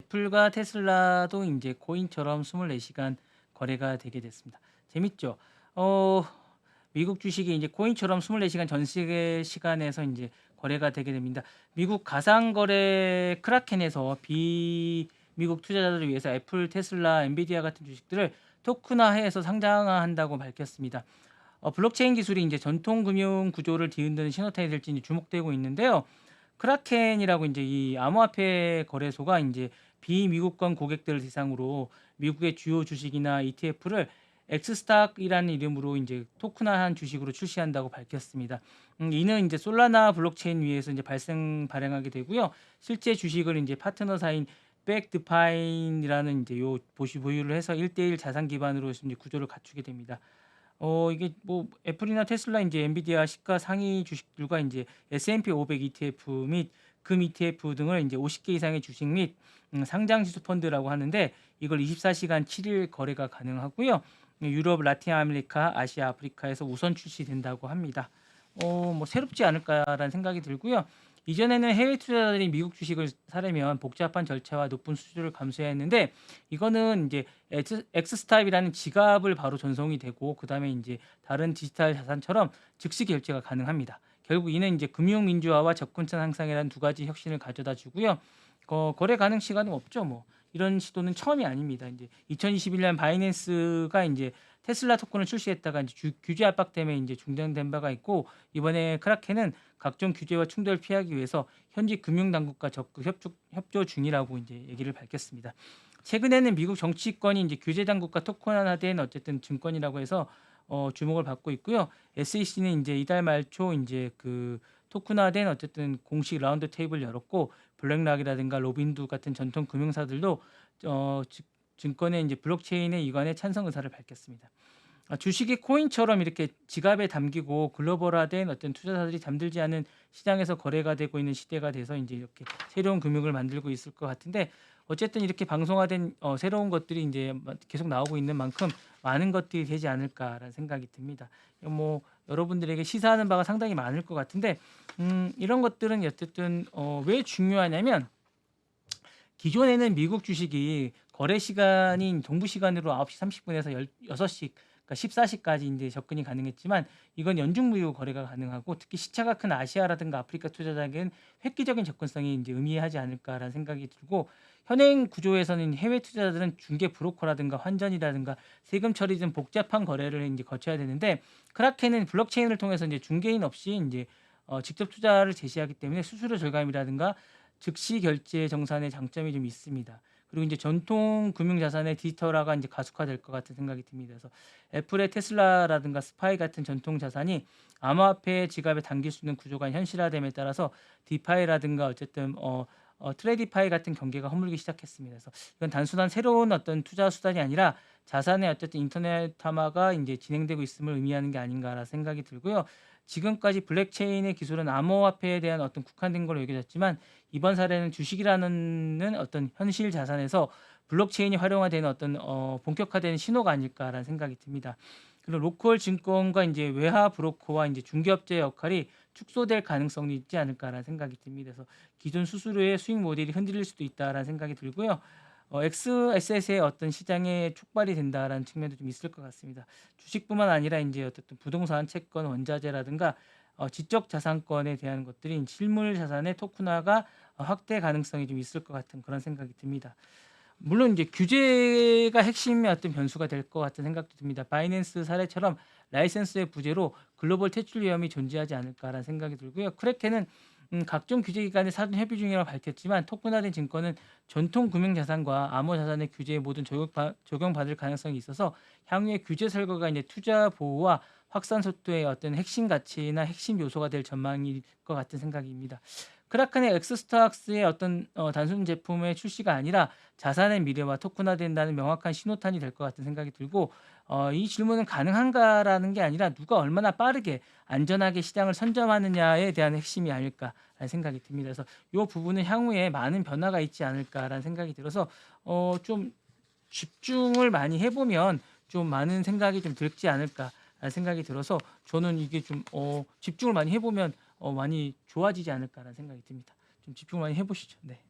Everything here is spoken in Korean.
애플과 테슬라도 이제 코인처럼 24시간 거래가 되게 됐습니다. 재밌죠? 어, 미국 주식이 이제 코인처럼 24시간 전 세계 시간에서 이제 거래가 되게 됩니다. 미국 가상거래 크라켄에서 비미국 투자자들을 위해서 애플, 테슬라, 엔비디아 같은 주식들을 토큰화해서 상장한다고 밝혔습니다. 블록체인 기술이 이제 전통 금융 구조를 뒤흔드는 신호탄이 될지 이제 주목되고 있는데요. 크라켄이라고 이제 이 암호화폐 거래소가 이제 비미국권 고객들을 대상으로 미국의 주요 주식이나 ETF를 엑스스탁이라는 이름으로 이제 토큰화한 주식으로 출시한다고 밝혔습니다. 이는 이제 솔라나 블록체인 위에서 이제 발행하게 되고요. 실제 주식을 이제 파트너사인 백드파인이라는 이제 요 보유를 해서 1대1 자산 기반으로 이제 구조를 갖추게 됩니다. 이게 뭐 애플이나 테슬라 이제 엔비디아 시가 상위 주식들과 이제 S&P 500 ETF 및 금 ETF 등을 이제 50개 이상의 주식 및 상장 지수 펀드라고 하는데 이걸 24시간 7일 거래가 가능하고요. 유럽, 라틴 아메리카, 아시아, 아프리카에서 우선 출시된다고 합니다. 뭐 새롭지 않을까라는 생각이 들고요. 이전에는 해외 투자자들이 미국 주식을 사려면 복잡한 절차와 높은 수수료를 감수해야 했는데 이거는 이제 엑스스탑이라는 지갑을 바로 전송이 되고 그다음에 이제 다른 디지털 자산처럼 즉시 결제가 가능합니다. 결국 이는 이제 금융 민주화와 접근성 향상이라는 두 가지 혁신을 가져다 주고요. 거래 가능 시간은 없죠, 뭐. 이런 시도는 처음이 아닙니다. 이제 2021년 바이낸스가 이제 테슬라 토큰을 출시했다가 이제 규제 압박 때문에 이제 중단된 바가 있고 이번에 크라켄은 각종 규제와 충돌을 피하기 위해서 현지 금융 당국과 적극 협조 중이라고 이제 얘기를 밝혔습니다. 최근에는 미국 정치권이 이제 규제 당국과 토큰화된 어쨌든 증권이라고 해서 주목을 받고 있고요. SEC는 이제 이달 말초 이제 그 토큰화된 어쨌든 공식 라운드 테이블 열었고 블랙락이라든가 로빈두 같은 전통 금융사들도 증권의 이제 블록체인의 이관에 찬성 의사를 밝혔습니다. 주식이 코인처럼 이렇게 지갑에 담기고 글로벌화된 어떤 투자자들이 잠들지 않은 시장에서 거래가 되고 있는 시대가 돼서 이제 이렇게 새로운 금융을 만들고 있을 것 같은데 어쨌든 이렇게 방송화된 새로운 것들이 이제 계속 나오고 있는 만큼 많은 것들이 되지 않을까라는 생각이 듭니다. 뭐 여러분들에게 시사하는 바가 상당히 많을 것 같은데 이런 것들은 어쨌든 왜 중요하냐면 기존에는 미국 주식이 거래 시간인 동부 시간으로 9시 30분에서 6시 그러니까 14시까지 이제 접근이 가능했지만 이건 연중 무휴 거래가 가능하고 특히 시차가 큰 아시아라든가 아프리카 투자자에게는 획기적인 접근성이 이제 의미하지 않을까라는 생각이 들고 현행 구조에서는 해외 투자자들은 중개 브로커라든가 환전이라든가 세금 처리 등 복잡한 거래를 이제 거쳐야 되는데 크라켄은 블록체인을 통해서 이제 중개인 없이 이제 직접 투자를 제시하기 때문에 수수료 절감이라든가 즉시 결제 정산의 장점이 좀 있습니다. 그리고 이제 전통 금융 자산의 디지털화가 이제 가속화될 것 같은 생각이 듭니다. 그래서 애플의 테슬라라든가 스파이 같은 전통 자산이 암호화폐 지갑에 담길 수 있는 구조가 현실화됨에 따라서 디파이라든가 어쨌든 트레디파이 같은 경계가 허물기 시작했습니다. 그래서 이건 단순한 새로운 어떤 투자 수단이 아니라 자산의 어쨌든 인터넷화가 이제 진행되고 있음을 의미하는 게 아닌가라 생각이 들고요. 지금까지 블록체인의 기술은 암호화폐에 대한 어떤 국한된 걸로 여겨졌지만 이번 사례는 주식이라는 어떤 현실 자산에서 블록체인이 활용화되는 어떤 본격화되는 신호가 아닐까라는 생각이 듭니다. 그리고 로컬 증권과 이제 외화 브로커와 이제 중개업자의 역할이 축소될 가능성이 있지 않을까라는 생각이 듭니다. 그래서 기존 수수료의 수익 모델이 흔들릴 수도 있다라는 생각이 들고요. XSS의 어떤 시장에 촉발이 된다라는 측면도 좀 있을 것 같습니다. 주식뿐만 아니라 이제 어쨌든 부동산, 채권, 원자재라든가 지적 자산권에 대한 것들이 실물 자산의 토큰화가 확대 가능성이 좀 있을 것 같은 그런 생각이 듭니다. 물론 이제 규제가 핵심의 어떤 변수가 될 것 같은 생각도 듭니다. 바이낸스 사례처럼 라이센스의 부재로 글로벌 퇴출 위험이 존재하지 않을까라는 생각이 들고요. 크래켄은 각종 규제 기관의 사전 협의 중이라고 밝혔지만 토큰화된 증권은 전통 금융 자산과 암호 자산의 규제에 모든 적용받을 가능성이 있어서 향후에 규제 설거가 이제 투자 보호와 확산 속도의 어떤 핵심 가치나 핵심 요소가 될 전망일 것 같은 생각입니다. 크라켄의 엑스스탁스의 어떤 단순 제품의 출시가 아니라 자산의 미래와 토큰화된다는 명확한 신호탄이 될 것 같은 생각이 들고 이 질문은 가능한가라는 게 아니라 누가 얼마나 빠르게 안전하게 시장을 선점하느냐에 대한 핵심이 아닐까라는 생각이 듭니다. 그래서 이 부분은 향후에 많은 변화가 있지 않을까라는 생각이 들어서 좀 집중을 많이 해보면 좀 많은 생각이 좀 들지 않을까라는 생각이 들어서 저는 이게 좀 집중을 많이 해보면 많이 좋아지지 않을까라는 생각이 듭니다. 좀 집중을 많이 해보시죠. 네.